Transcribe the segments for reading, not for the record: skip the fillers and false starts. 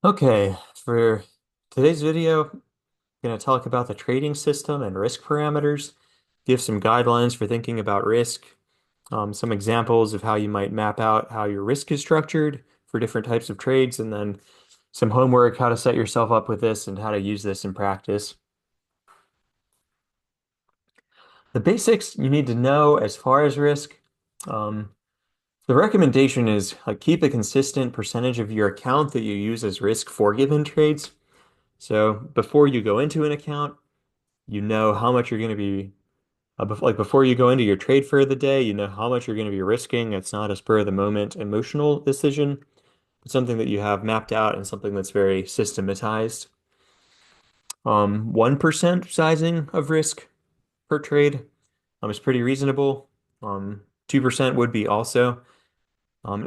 Okay, for today's video, I'm going to talk about the trading system and risk parameters, give some guidelines for thinking about risk, some examples of how you might map out how your risk is structured for different types of trades, and then some homework, how to set yourself up with this and how to use this in practice. The basics you need to know as far as risk. Um, the recommendation is keep a consistent percentage of your account that you use as risk for given trades. So before you go into an account, you know how much you're going to be before you go into your trade for the day, you know how much you're going to be risking. It's not a spur of the moment emotional decision. It's something that you have mapped out and something that's very systematized. 1% sizing of risk per trade is pretty reasonable. 2% would be also.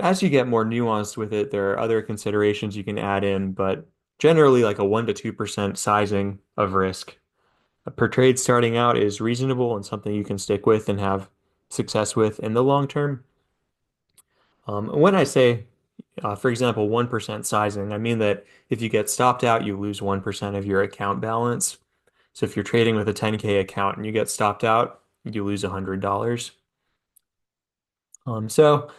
As you get more nuanced with it, there are other considerations you can add in, but generally like a 1 to 2% sizing of risk per trade starting out is reasonable and something you can stick with and have success with in the long term. When I say, for example, 1% sizing, I mean that if you get stopped out, you lose 1% of your account balance. So if you're trading with a 10K account and you get stopped out, you lose $100. So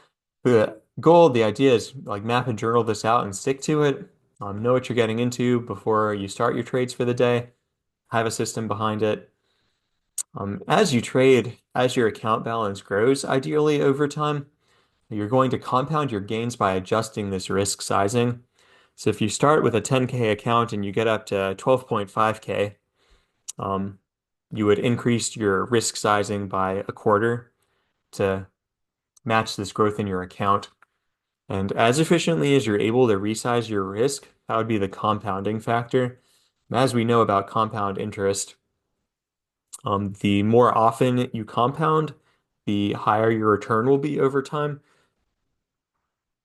the goal, the idea is like map and journal this out and stick to it. Know what you're getting into before you start your trades for the day. Have a system behind it. As you trade, as your account balance grows, ideally over time, you're going to compound your gains by adjusting this risk sizing. So if you start with a 10K account and you get up to 12.5K, um, you would increase your risk sizing by a quarter to match this growth in your account. And as efficiently as you're able to resize your risk, that would be the compounding factor. As we know about compound interest, the more often you compound, the higher your return will be over time.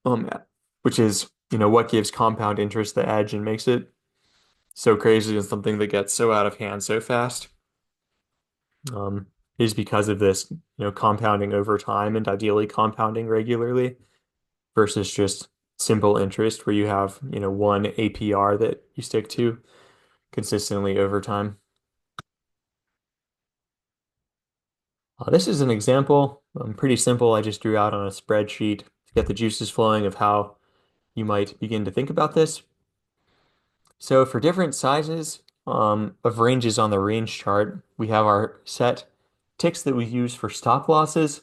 Um, which is, what gives compound interest the edge and makes it so crazy and something that gets so out of hand so fast. Um, is because of this, compounding over time and ideally compounding regularly versus just simple interest where you have, one APR that you stick to consistently over time. This is an example, pretty simple. I just drew out on a spreadsheet to get the juices flowing of how you might begin to think about this. So for different sizes of ranges on the range chart, we have our set ticks that we use for stop losses.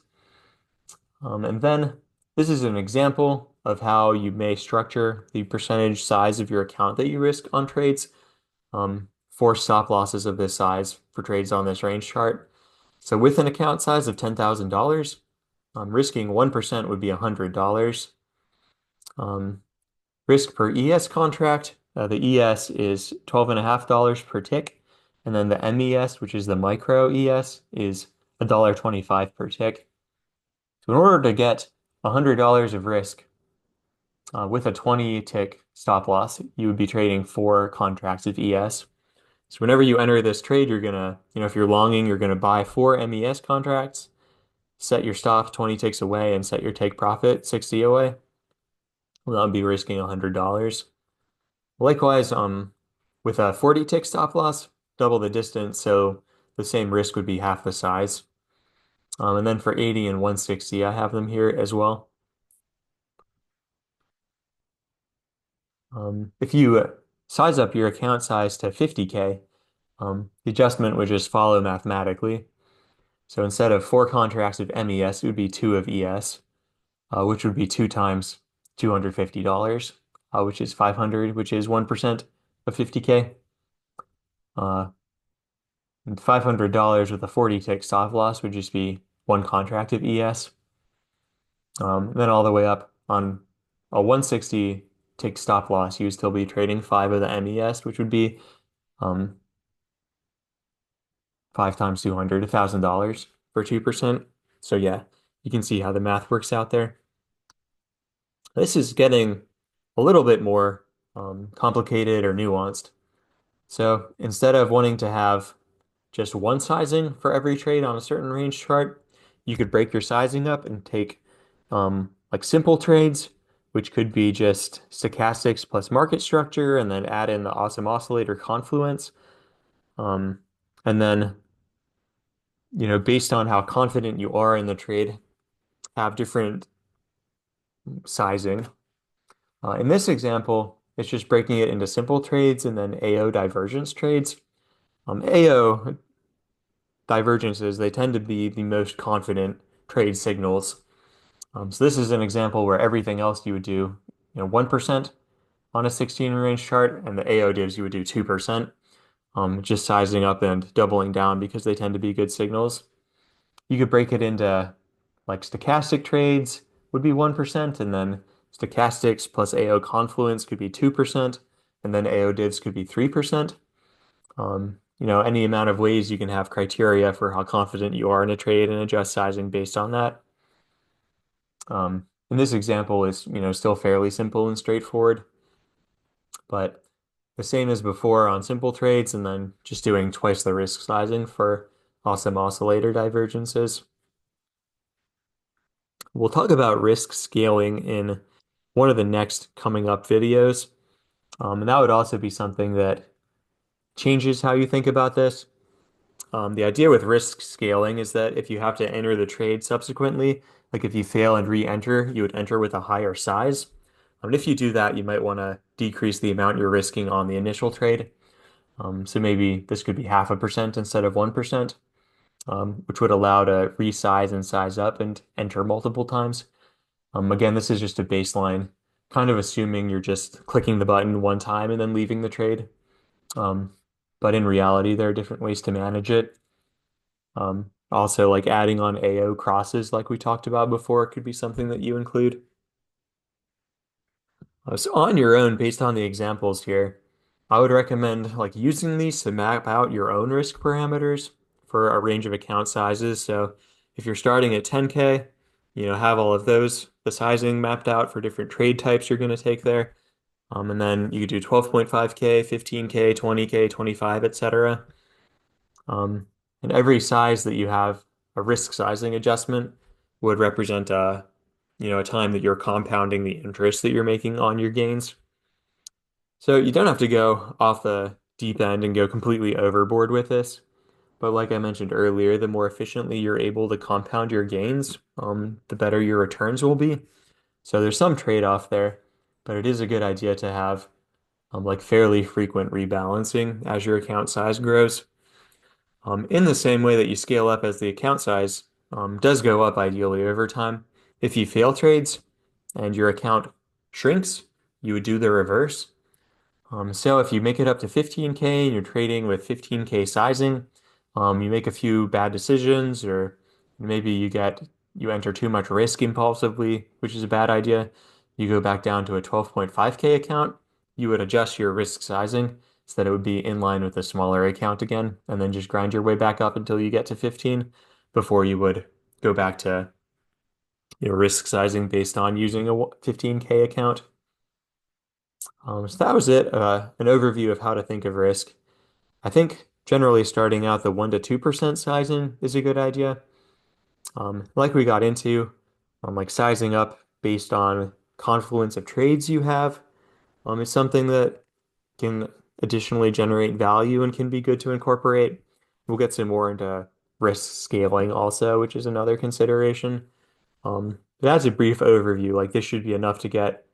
And then this is an example of how you may structure the percentage size of your account that you risk on trades for stop losses of this size for trades on this range chart. So with an account size of $10,000, risking 1% would be $100. Um, Risk per ES contract, the ES is $12.50 per tick, and then the MES, which is the micro ES, is $1.25 per tick. So in order to get $100 of risk with a 20 tick stop loss, you would be trading 4 contracts of ES. So whenever you enter this trade, you're gonna, if you're longing, you're gonna buy 4 MES contracts, set your stop 20 ticks away, and set your take profit 60 away. Well, that would be risking $100. Likewise, with a 40 tick stop loss, double the distance, so the same risk would be half the size. And then for 80 and 160, I have them here as well. If you size up your account size to 50K, the adjustment would just follow mathematically. So instead of 4 contracts of MES, it would be 2 of ES, which would be 2 times $250, which is 500, which is 1% of 50K. Uh, And $500 with a 40 tick stop loss would just be 1 contract of ES. Then all the way up on a 160 tick stop loss, you would still be trading 5 of the MES, which would be um, 5 times 200, $1,000 for 2%. So yeah, you can see how the math works out there. This is getting a little bit more complicated or nuanced. So instead of wanting to have just one sizing for every trade on a certain range chart, you could break your sizing up and take like simple trades which could be just stochastics plus market structure, and then add in the awesome oscillator confluence. Um, and then, based on how confident you are in the trade, have different sizing. In this example, it's just breaking it into simple trades and then AO divergence trades. AO divergences, they tend to be the most confident trade signals. So this is an example where everything else you would do, 1% on a 16 range chart, and the AO divs you would do 2%, just sizing up and doubling down because they tend to be good signals. You could break it into like stochastic trades would be 1%, and then stochastics plus AO confluence could be 2%, and then AO divs could be 3%. Any amount of ways you can have criteria for how confident you are in a trade and adjust sizing based on that. And this example is, still fairly simple and straightforward, but the same as before on simple trades, and then just doing twice the risk sizing for awesome oscillator divergences. We'll talk about risk scaling in one of the next coming up videos. And that would also be something that changes how you think about this. The idea with risk scaling is that if you have to enter the trade subsequently, like if you fail and re-enter, you would enter with a higher size. And if you do that, you might want to decrease the amount you're risking on the initial trade. So maybe this could be 0.5% instead of 1%, which would allow to resize and size up and enter multiple times. Again, this is just a baseline, kind of assuming you're just clicking the button one time and then leaving the trade. Um, but in reality, there are different ways to manage it. Also, like adding on AO crosses, like we talked about before, could be something that you include. So on your own, based on the examples here, I would recommend like using these to map out your own risk parameters for a range of account sizes. So if you're starting at 10K, have all of those, the sizing mapped out for different trade types you're going to take there. And then you could do 12.5K, 15K, 20K, 25, etc. And every size that you have a risk sizing adjustment would represent a time that you're compounding the interest that you're making on your gains. So you don't have to go off the deep end and go completely overboard with this. But like I mentioned earlier, the more efficiently you're able to compound your gains, the better your returns will be. So there's some trade-off there, but it is a good idea to have like fairly frequent rebalancing as your account size grows. In the same way that you scale up as the account size does go up ideally over time. If you fail trades and your account shrinks, you would do the reverse. So if you make it up to 15K and you're trading with 15K sizing, you make a few bad decisions, or maybe you enter too much risk impulsively, which is a bad idea. You go back down to a 12.5K account, you would adjust your risk sizing so that it would be in line with a smaller account again, and then just grind your way back up until you get to 15 before you would go back to your risk sizing based on using a 15K account. So that was it, an overview of how to think of risk. I think generally starting out the 1 to 2% sizing is a good idea. Like we got into, like sizing up based on confluence of trades you have, is something that can additionally generate value and can be good to incorporate. We'll get some more into risk scaling also, which is another consideration. But as a brief overview, like this should be enough to get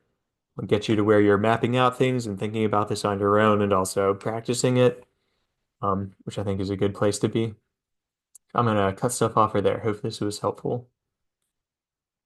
you to where you're mapping out things and thinking about this on your own and also practicing it, which I think is a good place to be. I'm gonna cut stuff off right there. Hope this was helpful.